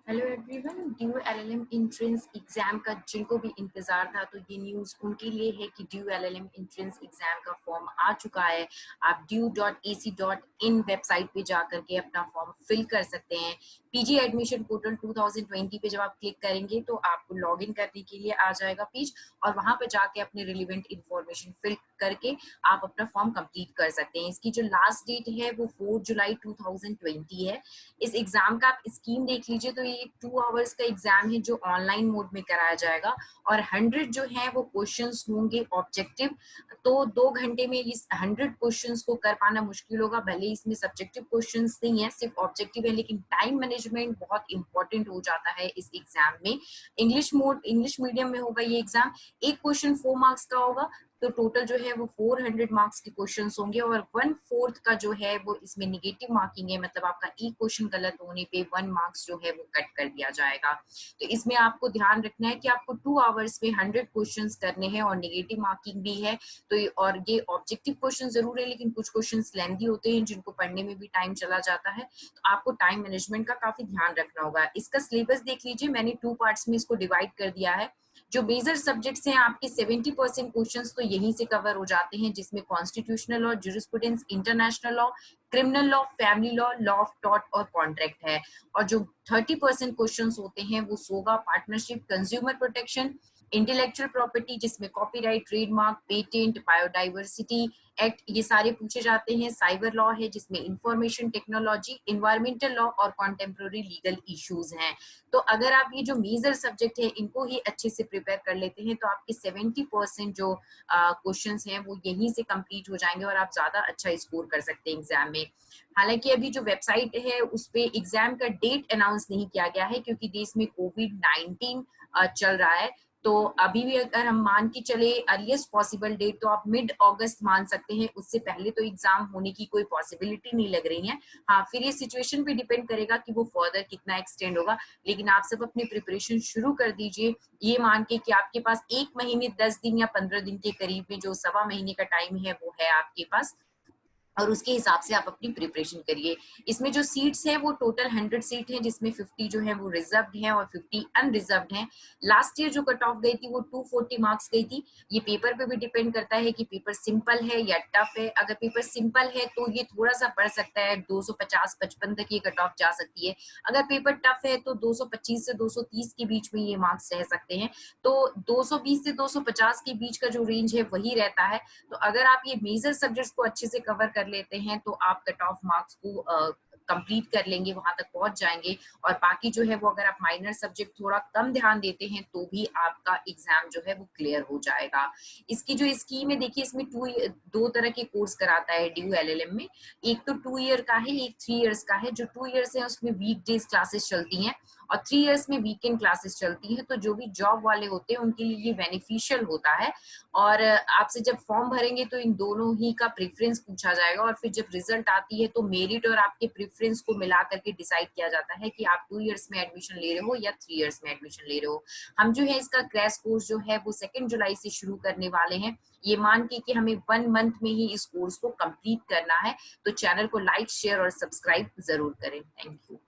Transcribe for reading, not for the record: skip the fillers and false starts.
Hello everyone, due LLM entrance exam का जिनको भी इंतजार था तो ये न्यूज़ उनके लिए है कि ड्यू एलएलएम एंट्रेंस एग्जाम का फॉर्म आ चुका है। आप due.ac.in वेबसाइट पे जा करके अपना फॉर्म फिल कर सकते हैं। पीजी एडमिशन पोर्टल 2020 पे जब आप क्लिक करेंगे तो आपको लॉगिन करने के लिए आ जाएगा पेज और वहां पे जाके अपने रिलेवेंट इंफॉर्मेशन फिल करके आप अपना फॉर्म कंप्लीट कर सकते हैं। इसकी जो लास्ट डेट है वो 4 जुलाई 2020 है। इस एग्जाम का आप स्कीम देख लीजिए तो ये 2 आवर्स का एग्जाम है जो ऑनलाइन मोड में कराया जाएगा और 100 जो है वो क्वेश्चंस होंगे ऑब्जेक्टिव। तो 2 घंटे में इस 100 क्वेश्चंस को कर पाना मुश्किल होगा। भले इसमें सब्जेक्टिव क्वेश्चंस नहीं है, सिर्फ ऑब्जेक्टिव है, लेकिन टाइम मैनेजमेंट बहुत इंपॉर्टेंट हो जाता है इस एग्जाम में। इंग्लिश मीडियम में होगा ये एग्जाम। एक क्वेश्चन 4 मार्क्स का होगा, तो टोटल जो है वो 400 मार्क्स के क्वेश्चंस होंगे और 1/4 का जो है वो इसमें निगेटिव मार्किंग है, मतलब आपका एक क्वेश्चन गलत होने पे 1 मार्क्स जो है वो कट कर दिया जाएगा। तो इसमें आपको ध्यान रखना है कि आपको 2 आवर्स में 100 क्वेश्चंस करने हैं और निगेटिव मार्किंग भी है। तो और ये ऑब्जेक्टिव क्वेश्चन जरूर है, लेकिन कुछ क्वेश्चन लेंथी होते हैं जिनको पढ़ने में भी टाइम चला जाता है, तो आपको टाइम मैनेजमेंट का काफी ध्यान रखना होगा। इसका सिलेबस देख लीजिए, मैंने 2 पार्ट्स में इसको डिवाइड कर दिया है। जो मेजर सब्जेक्ट्स हैं आपके 70% क्वेश्चंस तो यहीं से कवर हो जाते हैं, जिसमें constitutional law, jurisprudence, international law, criminal law, family law, law of tort और कॉन्ट्रैक्ट है। और जो 30% क्वेश्चंस होते हैं वो सोगा, partnership, consumer protection, intellectual property जिसमें copyright, trademark, patent, biodiversity act ये सारे पूछे जाते हैं। साइबर लॉ है जिसमें इंफॉर्मेशन टेक्नोलॉजी, इन्वायरमेंटल लॉ और कॉन्टेम्प्रोरी लीगल इश्यूज हैं। तो अगर आप ये जो मेजर सब्जेक्ट है इनको ही अच्छे से प्रिपेयर कर लेते हैं तो आपके 70% जो क्वेश्चंस हैं वो यहीं से कंप्लीट हो जाएंगे और आप ज्यादा अच्छा स्कोर कर सकते हैं एग्जाम में। हालांकि अभी जो वेबसाइट है उस पे एग्जाम का डेट अनाउंस नहीं किया गया है क्योंकि देश में कोविड-19 चल रहा है। तो अभी भी अगर हम मान के चले अर्लीस्ट पॉसिबल डेट तो आप मिड अगस्त मान सकते हैं, उससे पहले तो एग्जाम होने की कोई पॉसिबिलिटी नहीं लग रही है। हाँ, फिर ये सिचुएशन पे डिपेंड करेगा कि वो फर्दर कितना एक्सटेंड होगा, लेकिन आप सब अपनी प्रिपरेशन शुरू कर दीजिए ये मान के कि आपके पास 1 महीने 10 दिन या 15 दिन के करीब में जो 1.25 महीने का टाइम है वो है आपके पास, और उसके हिसाब से आप अपनी प्रिपरेशन करिए। इसमें जो सीट्स हैं वो टोटल 100 सीट है, जिसमें 50 जो है वो रिजर्व्ड हैं और 50 अनरिजर्व्ड हैं। लास्ट ईयर जो कट ऑफ गई थी वो 240 मार्क्स गई थी। ये पेपर पे भी डिपेंड करता है कि पेपर सिंपल है या टफ है। अगर पेपर सिंपल है तो ये थोड़ा सा बढ़ सकता है, 250-55 तक ये कट ऑफ जा सकती है। अगर पेपर टफ है तो 225 से 230 के बीच में ये मार्क्स रह सकते हैं। तो 220 से 250 के बीच का जो रेंज है वही रहता है। तो अगर आप ये मेजर सब्जेक्ट्स को अच्छे से कवर कर लेते हैं तो आप कट ऑफ मार्क्स को कंप्लीट कर लेंगे, वहां तक पहुंच जाएंगे। और बाकी जो है वो अगर आप माइनर सब्जेक्ट थोड़ा कम ध्यान देते हैं तो भी आपका एग्जाम जो है वो क्लियर हो जाएगा। इसकी जो स्कीम है देखिए, इसमें 2 तरह के कोर्स कराता है ड्यू एलएलएम में। एक तो 2 ईयर का है, एक 3 इयर्स का है। जो 2 इयर्स है उसमें वीक डेज क्लासेस चलती हैं और 3 इयर्स में वीकेंड क्लासेस चलती हैं। तो जो भी जॉब वाले होते हैं उनके लिए ये बेनिफिशियल होता है। और आपसे जब फॉर्म भरेंगे तो इन दोनों ही का प्रेफरेंस पूछा जाएगा और फिर जब रिजल्ट आती है तो मेरिट और आपके प्रेफरेंस को मिला करके डिसाइड किया जाता है कि आप 2 इयर्स में एडमिशन ले रहे हो या 3 इयर्स में एडमिशन ले रहे हो। हम जो है इसका क्रैश कोर्स जो है वो 2 जुलाई से शुरू करने वाले हैं। ये मान के कि हमें 1 मंथ में ही इस कोर्स को कंप्लीट करना है। तो चैनल को लाइक, शेयर और सब्सक्राइब जरूर करें। Thank you.